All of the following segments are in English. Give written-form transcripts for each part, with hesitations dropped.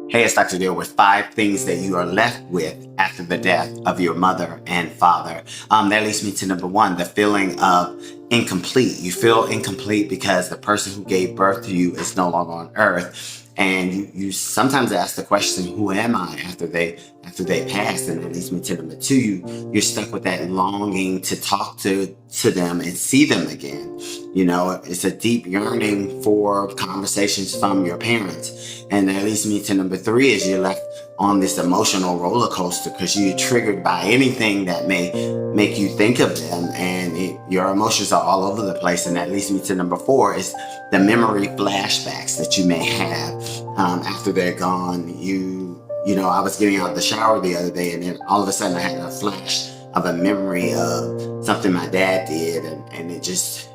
Hey, it's Dr. Deal with 5 things that you are left with after the death of your mother and father. That leads me to number one, the feeling of incomplete. You feel incomplete because the person who gave birth to you is no longer on earth. And you sometimes ask the question, who am I after they pass? And that leads me to number two, you're stuck with that longing to talk to them and see them again. You know, it's a deep yearning for conversations from your parents. And that leads me to number three is you're left on this emotional roller coaster because you're triggered by anything that may make you think of them, and your emotions are all over the place. And that leads me to number four is the memory flashbacks that you may have after they're gone. You know, I was getting out of the shower the other day, and then all of a sudden I had a flash of a memory of something my dad did, and it just,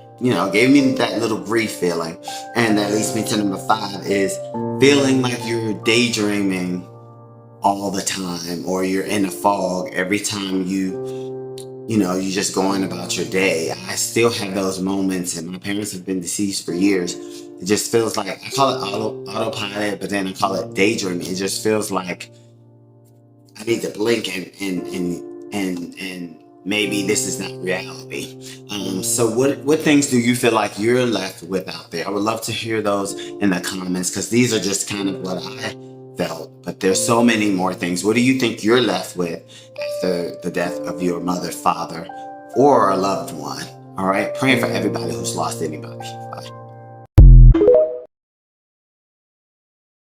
gave me that little grief feeling. And that leads me to number five is feeling like you're daydreaming all the time, or you're in a fog every time you just going about your day. I still have those moments, and my parents have been deceased for years. It just feels like, I call it autopilot, but then I call it daydreaming. It just feels like I need to blink and maybe this is not reality. So what things do you feel like you're left with out there? I would love to hear those in the comments, because these are just kind of what I felt. But there's so many more things. What do you think you're left with after the death of your mother, father, or a loved one? All right. Praying for everybody who's lost anybody. Bye.